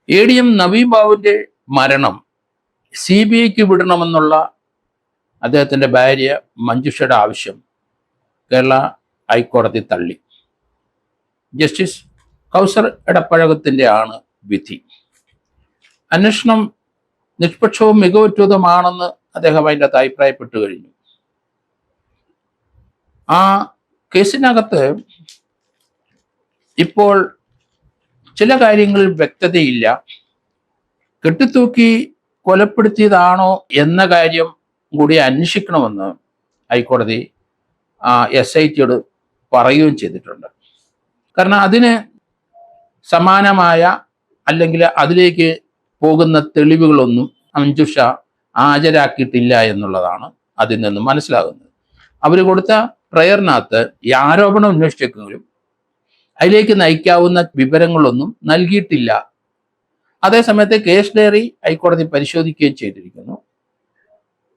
ADM Naveen ബാബുവിന്റെ മരണം CBIക്ക് വിടണമെന്നുള്ള അദ്ദേഹത്തിന്റെ ഭാര്യ മഞ്ജുഷയുടെ ആവശ്യം കേരള ഹൈക്കോടതി തള്ളി. ജസ്റ്റിസ് കൗസർ എടപ്പഴകത്തിന്റെ ആണ് വിധി. അന്വേഷണം നിഷ്പക്ഷവും മികവുറ്റതുമാണെന്ന് അദ്ദേഹം അതിൻ്റെ അകത്ത് അഭിപ്രായപ്പെട്ടു കഴിഞ്ഞു. ആ കേസിനകത്ത് ഇപ്പോൾ ചില കാര്യങ്ങളിൽ വ്യക്തതയില്ല. കെട്ടിത്തൂക്കി കൊലപ്പെടുത്തിയതാണോ എന്ന കാര്യം കൂടി അന്വേഷിക്കണമെന്ന് ഹൈക്കോടതി SITയോട് പറയുകയും ചെയ്തിട്ടുണ്ട്. കാരണം അതിന് സമാനമായ അല്ലെങ്കിൽ അതിലേക്ക് പോകുന്ന തെളിവുകളൊന്നും മഞ്ജുഷ ഹാജരാക്കിയിട്ടില്ല എന്നുള്ളതാണ് അതിൽ നിന്ന് മനസ്സിലാകുന്നത്. അവർ കൊടുത്ത പ്രയറിനകത്ത് ഈ ആരോപണം അന്വേഷിച്ചെങ്കിലും അതിലേക്ക് നയിക്കാവുന്ന വിവരങ്ങളൊന്നും നൽകിയിട്ടില്ല. അതേസമയത്ത് കേസ് ഡയറി ഹൈക്കോടതി പരിശോധിക്കുകയും ചെയ്തിരിക്കുന്നു.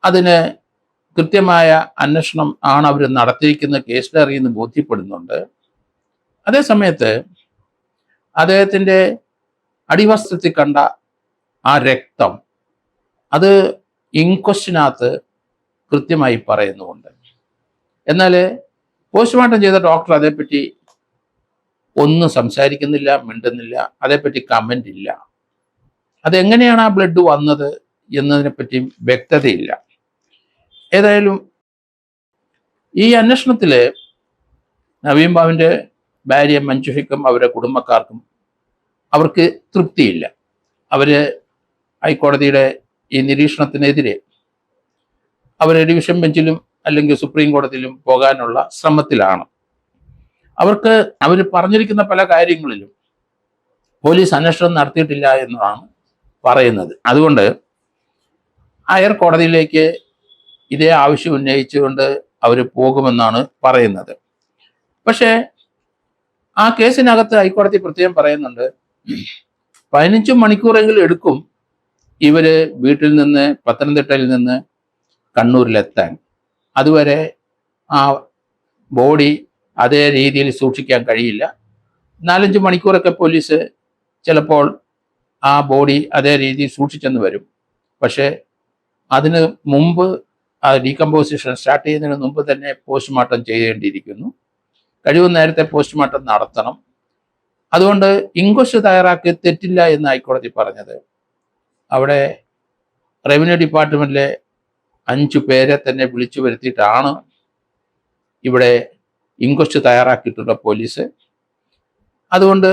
അതിന് കൃത്യമായ അന്വേഷണം ആണ് അവർ നടത്തിയിരിക്കുന്ന കേസ് ഡയറി എന്ന് ബോധ്യപ്പെടുന്നുണ്ട്. അതേസമയത്ത് അദ്ദേഹത്തിൻ്റെ അടിവസ്ത്രത്തിൽ കണ്ട ആ രക്തം അത് ഇൻക്വസ്റ്റിനകത്ത് കൃത്യമായി പറയുന്നുമുണ്ട്. എന്നാൽ പോസ്റ്റ്മോർട്ടം ചെയ്ത ഡോക്ടർ അതേപ്പറ്റി ഒന്നും സംസാരിക്കുന്നില്ല, മിണ്ടുന്നില്ല, അതേപ്പറ്റി കമൻ്റ് ഇല്ല. അതെങ്ങനെയാണ് ആ ബ്ലഡ് വന്നത് എന്നതിനെപ്പറ്റിയും വ്യക്തതയില്ല. ഏതായാലും ഈ അന്വേഷണത്തിൽ നവീൻ ബാബുവിൻ്റെ ഭാര്യ മഞ്ജുഷയ്ക്കും അവരുടെ കുടുംബക്കാർക്കും അവർക്ക് തൃപ്തിയില്ല. അവർ ഹൈക്കോടതിയുടെ ഈ നിരീക്ഷണത്തിനെതിരെ അവർ ഡിവിഷൻ ബെഞ്ചിലും അല്ലെങ്കിൽ സുപ്രീം കോടതിയിലും പോകാനുള്ള ശ്രമത്തിലാണ്. അവർ പറഞ്ഞിരിക്കുന്ന പല കാര്യങ്ങളിലും പോലീസ് അന്വേഷണം നടത്തിയിട്ടില്ല എന്നതാണ് പറയുന്നത്. അതുകൊണ്ട് ഹയർ കോടതിയിലേക്ക് ഇതേ ആവശ്യം ഉന്നയിച്ചുകൊണ്ട് അവർ പോകുമെന്നാണ് പറയുന്നത്. പക്ഷേ ആ കേസിനകത്ത് ഹൈക്കോടതി പ്രത്യേകം പറയുന്നുണ്ട്, 15 മണിക്കൂറെങ്കിലും എടുക്കും ഇവര് വീട്ടിൽ നിന്ന് പത്തനംതിട്ടയിൽ നിന്ന് കണ്ണൂരിലെത്താൻ. അതുവരെ ആ ബോഡി അതേ രീതിയിൽ സൂക്ഷിക്കാൻ കഴിയില്ല. 4-5 മണിക്കൂറൊക്കെ പോലീസ് ചിലപ്പോൾ ആ ബോഡി അതേ രീതിയിൽ സൂക്ഷിച്ചെന്ന് വരും. പക്ഷേ അതിന് മുമ്പ് ആ ഡീകമ്പോസിഷൻ സ്റ്റാർട്ട് ചെയ്യുന്നതിന് മുമ്പ് തന്നെ പോസ്റ്റ്മോർട്ടം ചെയ്യേണ്ടിയിരിക്കുന്നു. കഴിവും നേരത്തെ പോസ്റ്റ്മോർട്ടം നടത്തണം. അതുകൊണ്ട് ഇൻക്വസ്റ്റ് തയ്യാറാക്കി തെറ്റില്ല എന്ന് ഹൈക്കോടതി പറഞ്ഞത് അവിടെ റവന്യൂ ഡിപ്പാർട്ട്മെന്റിലെ 5 പേരെ തന്നെ വിളിച്ചു വരുത്തിയിട്ടാണ് ഇവിടെ ഇൻക്വസ്റ്റ് തയ്യാറാക്കിയിട്ടുള്ള പോലീസ്. അതുകൊണ്ട്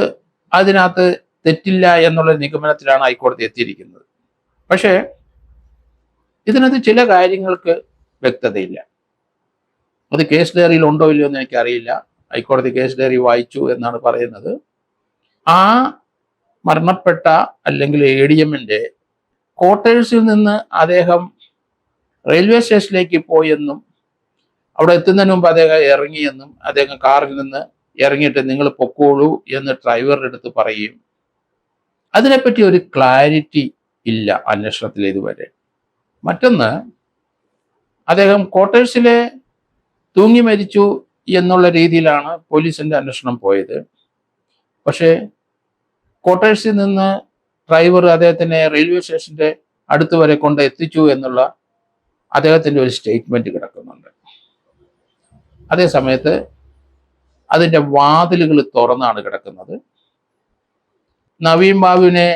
അതിനകത്ത് തെറ്റില്ല എന്നുള്ള നിഗമനത്തിലാണ് ഹൈക്കോടതി എത്തിയിരിക്കുന്നത്. പക്ഷേ ഇതിനകത്ത് ചില കാര്യങ്ങൾക്ക് വ്യക്തതയില്ല. അത് കേസ് ഡയറിയിൽ ഉണ്ടോ ഇല്ലയോ എന്ന് എനിക്കറിയില്ല. ഹൈക്കോടതി കേസ് ഡയറി വായിച്ചു എന്നാണ് പറയുന്നത്. ആ മരണപ്പെട്ട അല്ലെങ്കിൽ ADMന്റെ ക്വാർട്ടേഴ്സിൽ നിന്ന് അദ്ദേഹം റെയിൽവേ സ്റ്റേഷനിലേക്ക് പോയെന്നും അവിടെ എത്തുന്നതിന് മുമ്പ് അദ്ദേഹം ഇറങ്ങിയെന്നും അദ്ദേഹം കാറിൽ നിന്ന് ഇറങ്ങിയിട്ട് നിങ്ങൾ പൊക്കോളൂ എന്ന് ഡ്രൈവറുടെ അടുത്ത് പറയും. അതിനെപ്പറ്റി ഒരു ക്ലാരിറ്റി ഇല്ല അന്വേഷണത്തിൽ ഇതുവരെ. മറ്റൊന്ന്, അദ്ദേഹം ക്വാർട്ടേഴ്സിലെ തൂങ്ങി മരിച്ചു എന്നുള്ള രീതിയിലാണ് പോലീസിന്റെ അന്വേഷണം പോയത്. പക്ഷേ ക്വാർട്ടേഴ്സിൽ നിന്ന് ഡ്രൈവർ അദ്ദേഹത്തിനെ റെയിൽവേ സ്റ്റേഷന്റെ അടുത്ത് വരെ കൊണ്ട് എത്തിച്ചു എന്നുള്ള അദ്ദേഹത്തിൻ്റെ ഒരു സ്റ്റേറ്റ്മെന്റ് കിടക്കുന്നുണ്ട്. അതേ സമയത്ത് അതിൻ്റെ വാതിലുകൾ തുറന്നാണ് കിടക്കുന്നത്. നവീൻ ബാബുവിനെ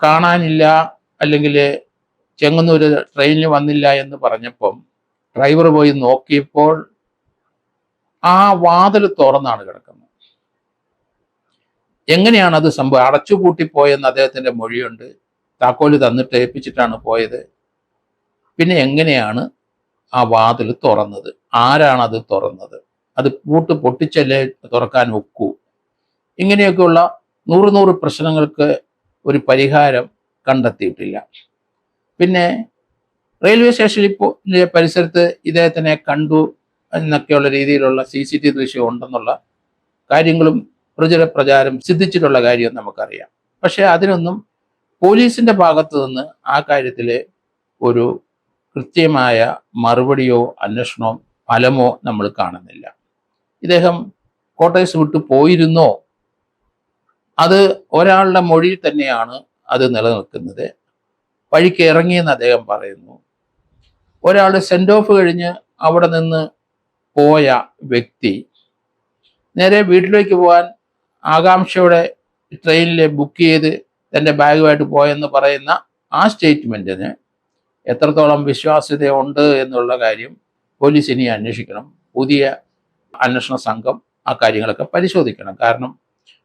കാണാനില്ല അല്ലെങ്കിൽ ചെങ്ങന്നൂര് ട്രെയിനിൽ വന്നില്ല എന്ന് പറഞ്ഞപ്പം ഡ്രൈവർ പോയി നോക്കിയപ്പോൾ ആ വാതിൽ തുറന്നാണ് കിടക്കുന്നത്. എങ്ങനെയാണ് അത് സംഭവം? അടച്ചുപൂട്ടിപ്പോയെന്ന് അദ്ദേഹത്തിൻ്റെ മൊഴിയുണ്ട്. താക്കോല് തന്നിട്ട് ഏൽപ്പിച്ചിട്ടാണ് പോയത്. പിന്നെ എങ്ങനെയാണ് ആ വാതിൽ തുറന്നത്? ആരാണത് തുറന്നത്? അത് പൂട്ട് പൊട്ടിച്ചല്ലേ തുറക്കാൻ ഒക്കൂ? ഇങ്ങനെയൊക്കെയുള്ള 100 പ്രശ്നങ്ങൾക്ക് ഒരു പരിഹാരം കണ്ടെത്തിയിട്ടില്ല. പിന്നെ റെയിൽവേ സ്റ്റേഷനിൽ പരിസരത്ത് ഇദ്ദേഹത്തിനെ കണ്ടു എന്നൊക്കെയുള്ള രീതിയിലുള്ള CCTV ദൃശ്യം ഉണ്ടെന്നുള്ള കാര്യങ്ങളും പ്രചാരം സിദ്ധിച്ചിട്ടുള്ള കാര്യം നമുക്കറിയാം. പക്ഷെ അതിനൊന്നും പോലീസിന്റെ ഭാഗത്ത് നിന്ന് ആ കാര്യത്തിൽ ഒരു കൃത്യമായ മറുപടിയോ അന്വേഷണമോ ഫലമോ നമ്മൾ കാണുന്നില്ല. ഇദ്ദേഹം ക്വാർട്ടേഴ്സ് വിട്ടു പോയിരുന്നോ അത് ഒരാളുടെ മൊഴിയിൽ തന്നെയാണ് അത് നിലനിൽക്കുന്നത്. വഴിക്ക് ഇറങ്ങിയെന്ന് അദ്ദേഹം പറയുന്നു. ഒരാൾ സെൻഡ് ഓഫ് കഴിഞ്ഞ് അവിടെ നിന്ന് പോയ വ്യക്തി നേരെ വീട്ടിലേക്ക് പോകാൻ ആകാംക്ഷയോടെ ട്രെയിനിൽ ബുക്ക് ചെയ്ത് തൻ്റെ ബാഗുമായിട്ട് പോയെന്ന് പറയുന്ന ആ സ്റ്റേറ്റ്മെൻറ്റിന് എത്രത്തോളം വിശ്വാസ്യതയുണ്ട് എന്നുള്ള കാര്യം പോലീസ് ഇനി അന്വേഷിക്കണം. പുതിയ അന്വേഷണ സംഘം ആ കാര്യങ്ങളൊക്കെ പരിശോധിക്കണം. കാരണം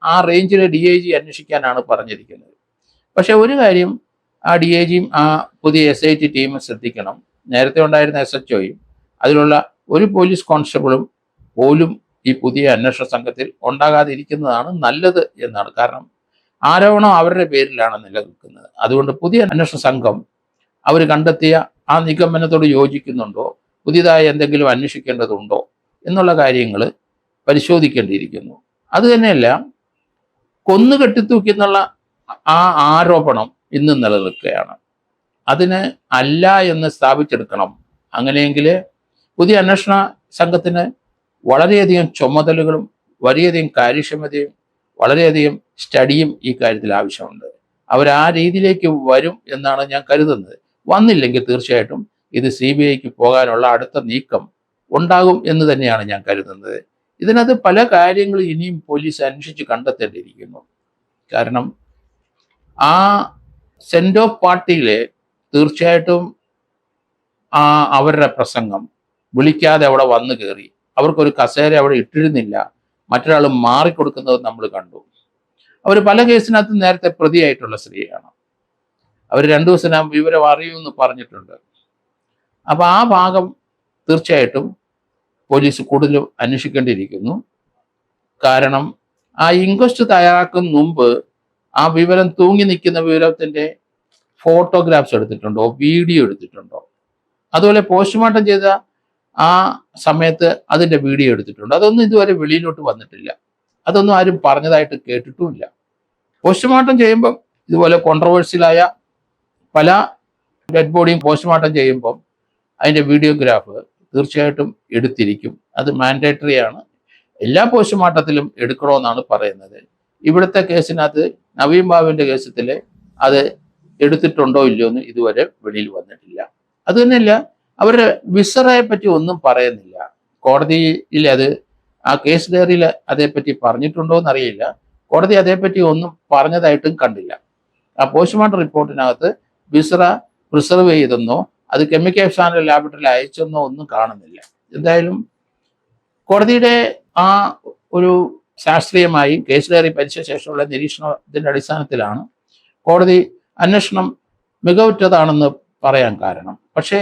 ആ റേഞ്ചിലെ DIG അന്വേഷിക്കാനാണ് പറഞ്ഞിരിക്കുന്നത്. പക്ഷെ ഒരു കാര്യം ആ DIGയും ആ പുതിയ SIT ടീമും ശ്രദ്ധിക്കണം. നേരത്തെ ഉണ്ടായിരുന്ന SHOയും അതിലുള്ള ഒരു പോലീസ് കോൺസ്റ്റബിളും പോലും ഈ പുതിയ അന്വേഷണ സംഘത്തിൽ ഉണ്ടാകാതിരിക്കുന്നതാണ് നല്ലത് എന്നാണ്. കാരണം ആരോപണം അവരുടെ പേരിലാണ് നിലനിൽക്കുന്നത്. അതുകൊണ്ട് പുതിയ അന്വേഷണ സംഘം അവർ കണ്ടെത്തിയ ആ നിഗമനത്തോട് യോജിക്കുന്നുണ്ടോ, പുതിയതായി എന്തെങ്കിലും അന്വേഷിക്കേണ്ടതുണ്ടോ എന്നുള്ള കാര്യങ്ങൾ പരിശോധിക്കേണ്ടിയിരിക്കുന്നു. അത് തന്നെയല്ല, കൊന്നു കെട്ടിത്തൂക്കിന്നുള്ള ആ ആരോപണം ഇന്ന് നിലനിൽക്കുകയാണ്. അതിന് അല്ല എന്ന് സ്ഥാപിച്ചെടുക്കണം. അങ്ങനെയെങ്കിൽ പുതിയ അന്വേഷണ സംഘത്തിന് വളരെയധികം ചുമതലകളും വളരെയധികം കാര്യക്ഷമതയും വളരെയധികം സ്റ്റഡിയും ഈ കാര്യത്തിൽ ആവശ്യമുണ്ട്. അവർ ആ രീതിയിലേക്ക് വരും എന്നാണ് ഞാൻ കരുതുന്നത്. വന്നില്ലെങ്കിൽ തീർച്ചയായിട്ടും ഇത് CBIക്ക് പോകാനുള്ള അടുത്ത നീക്കം ഉണ്ടാകും എന്ന് തന്നെയാണ് ഞാൻ കരുതുന്നത്. ഇതിനകത്ത് പല കാര്യങ്ങളും ഇനിയും പോലീസ് അന്വേഷിച്ച് കണ്ടെത്തേണ്ടിയിരിക്കുന്നു. കാരണം ആ സെൻഡ് ഓഫ് പാർട്ടിയിൽ തീർച്ചയായിട്ടും അവരുടെ പ്രസംഗം വിളിക്കാതെ അവിടെ വന്നു കയറി, അവർക്കൊരു കസേര അവിടെ ഇട്ടിരുന്നില്ല, മറ്റൊരാൾ മാറിക്കൊടുക്കുന്നത് നമ്മൾ കണ്ടു. അവർ പല കേസിനകത്ത് നേരത്തെ പ്രതിയായിട്ടുള്ള സ്ത്രീയാണ്. അവർ 2 ദിവസം വിവരം അറിയുമെന്ന് പറഞ്ഞിട്ടുണ്ട്. അപ്പൊ ആ ഭാഗം തീർച്ചയായിട്ടും പോലീസ് കൂടുതലും അന്വേഷിക്കേണ്ടിയിരിക്കുന്നു. കാരണം ആ ഇൻക്വസ്റ്റ് തയ്യാറാക്കും മുമ്പ് ആ വിവരം തൂങ്ങി നിൽക്കുന്ന വിവരത്തിന്റെ ഫോട്ടോഗ്രാഫ്സ് എടുത്തിട്ടുണ്ടോ, വീഡിയോ എടുത്തിട്ടുണ്ടോ, അതുപോലെ പോസ്റ്റ്മോർട്ടം ചെയ്ത ആ സമയത്ത് അതിന്റെ വീഡിയോ എടുത്തിട്ടുണ്ടോ, അതൊന്നും ഇതുവരെ വെളിയിലോട്ട് വന്നിട്ടില്ല. അതൊന്നും ആരും പറഞ്ഞതായിട്ട് കേട്ടിട്ടുമില്ല. പോസ്റ്റ്മോർട്ടം ചെയ്യുമ്പം ഇതുപോലെ കോൺട്രവേഴ്സ്യലായ പല ഡെഡ് ബോഡിയും പോസ്റ്റ്മോർട്ടം ചെയ്യുമ്പം അതിന്റെ വീഡിയോഗ്രാഫ് തീർച്ചയായിട്ടും എടുത്തിരിക്കും. അത് മാൻഡേറ്ററി ആണ്. എല്ലാ പോസ്റ്റ്മോർട്ടത്തിലും എടുക്കണമെന്നാണ് പറയുന്നത്. ഇവിടുത്തെ കേസിനകത്ത് നവീൻ ബാബുവിന്റെ കേസത്തിൽ അത് എടുത്തിട്ടുണ്ടോ ഇല്ലയോ എന്ന് ഇതുവരെ വെളിയിൽ വന്നിട്ടില്ല. അത് തന്നെയല്ല, അവരുടെ വിസറയെ പറ്റി ഒന്നും പറയുന്നില്ല. കോടതിയിൽ അത് ആ കേസ് ഡയറിയിൽ അതേപ്പറ്റി പറഞ്ഞിട്ടുണ്ടോ എന്നറിയില്ല. കോടതി അതേപ്പറ്റി ഒന്നും പറഞ്ഞതായിട്ടും കണ്ടില്ല. ആ പോസ്റ്റ്മോർട്ടം റിപ്പോർട്ടിനകത്ത് വിസറ പ്രിസർവ് ചെയ്തെന്നോ അത് കെമിക്കൽ സാൻഡ് ലാബറട്ടറിയിൽ അയച്ചെന്നോ ഒന്നും കാണുന്നില്ല. എന്തായാലും കോടതിയുടെ ആ ഒരു ശാസ്ത്രീയമായി കേസ് ഡയറി പരിശോധിച്ച ശേഷമുള്ള നിരീക്ഷണത്തിന്റെ അടിസ്ഥാനത്തിലാണ് കോടതി അന്വേഷണം മികവുറ്റതാണെന്ന് പറയാൻ കാരണം. പക്ഷേ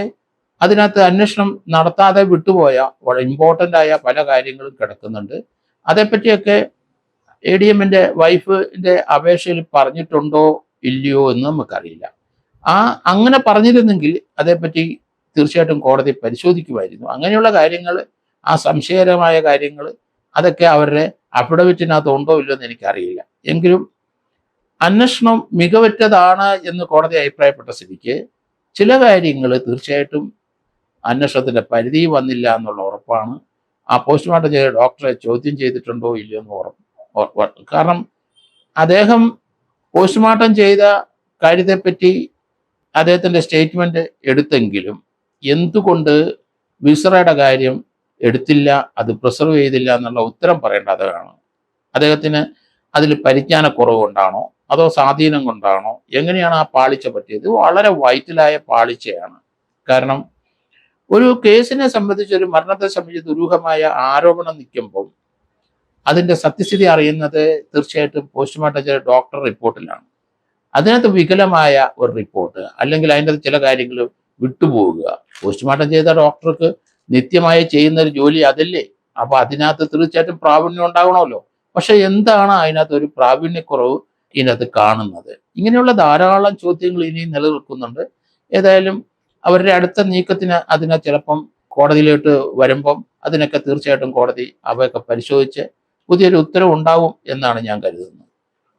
അതിനകത്ത് അന്വേഷണം നടത്താതെ വിട്ടുപോയ വളരെ ഇമ്പോർട്ടൻ്റ് ആയ പല കാര്യങ്ങളും കിടക്കുന്നുണ്ട്. അതേപ്പറ്റിയൊക്കെ ADMന്റെ വൈഫിന്റെ അപേക്ഷയിൽ പറഞ്ഞിട്ടുണ്ടോ ഇല്ലയോ എന്ന് നമുക്കറിയില്ല. അങ്ങനെ പറഞ്ഞിരുന്നെങ്കിൽ അതേപ്പറ്റി തീർച്ചയായിട്ടും കോടതി പരിശോധിക്കുമായിരുന്നു. അങ്ങനെയുള്ള കാര്യങ്ങൾ, ആ സംശയകരമായ കാര്യങ്ങൾ, അതൊക്കെ അവരുടെ അഫിഡവിറ്റിനകത്ത് ഉണ്ടോ ഇല്ലയോ എന്ന് എനിക്കറിയില്ല. എങ്കിലും അന്വേഷണം മികവുറ്റതാണ് എന്ന് കോടതി അഭിപ്രായപ്പെട്ട സ്ഥിതിക്ക് ചില കാര്യങ്ങൾ തീർച്ചയായിട്ടും അന്വേഷണത്തിന്റെ പരിധി വന്നില്ല എന്നുള്ള ഉറപ്പാണ്. ആ പോസ്റ്റ്മോർട്ടം ചെയ്ത ഡോക്ടറെ ചോദ്യം ചെയ്തിട്ടുണ്ടോ ഇല്ലയോ എന്ന് ഉറപ്പ്. കാരണം അദ്ദേഹം പോസ്റ്റ്മോർട്ടം ചെയ്ത കാര്യത്തെപ്പറ്റി അദ്ദേഹത്തിന്റെ സ്റ്റേറ്റ്മെന്റ് എടുത്തെങ്കിലും എന്തുകൊണ്ട് വിസറയുടെ കാര്യം എടുത്തില്ല, അത് പ്രിസർവ് ചെയ്തില്ല എന്നുള്ള ഉത്തരം പറയേണ്ടതാണ്. അദ്ദേഹത്തിന് അതിൽ പരിജ്ഞാനക്കുറവ് കൊണ്ടാണോ അതോ സ്വാധീനം കൊണ്ടാണോ, എങ്ങനെയാണ് ആ പാളിച്ച പറ്റിയത്? വളരെ വൈറ്റലായ പാളിച്ചയാണ്. കാരണം ഒരു കേസിനെ സംബന്ധിച്ച്, ഒരു മരണത്തെ സംബന്ധിച്ച് ദുരൂഹമായ ആരോപണം നിൽക്കുമ്പോൾ അതിന്റെ സത്യസ്ഥിതി അറിയുന്നത് തീർച്ചയായിട്ടും പോസ്റ്റ്മോർട്ടം ചെയ്ത ഡോക്ടർ റിപ്പോർട്ടിലാണ്. അതിനകത്ത് വികലമായ ഒരു റിപ്പോർട്ട് അല്ലെങ്കിൽ അതിൻ്റെ ചില കാര്യങ്ങൾ വിട്ടുപോവുക, പോസ്റ്റ്മോർട്ടം ചെയ്ത ഡോക്ടർക്ക് നിത്യമായി ചെയ്യുന്ന ഒരു ജോലി അതല്ലേ. അപ്പൊ അതിനകത്ത് തീർച്ചയായിട്ടും പ്രാവീണ്യം ഉണ്ടാകണമല്ലോ. പക്ഷെ എന്താണ് അതിനകത്ത് ഒരു പ്രാവീണ്യക്കുറവ് ഇതിനകത്ത് കാണുന്നത്? ഇങ്ങനെയുള്ള ധാരാളം ചോദ്യങ്ങൾ ഇനി നിലനിൽക്കുന്നുണ്ട്. ഏതായാലും അവരുടെ അടുത്ത നീക്കത്തിന് അതിനെ ചിലപ്പം കോടതിയിലോട്ട് വരുമ്പം അതിനൊക്കെ തീർച്ചയായിട്ടും കോടതി അവയൊക്കെ പരിശോധിച്ച് പുതിയൊരു ഉത്തരവ് ഉണ്ടാവും എന്നാണ് ഞാൻ കരുതുന്നത്.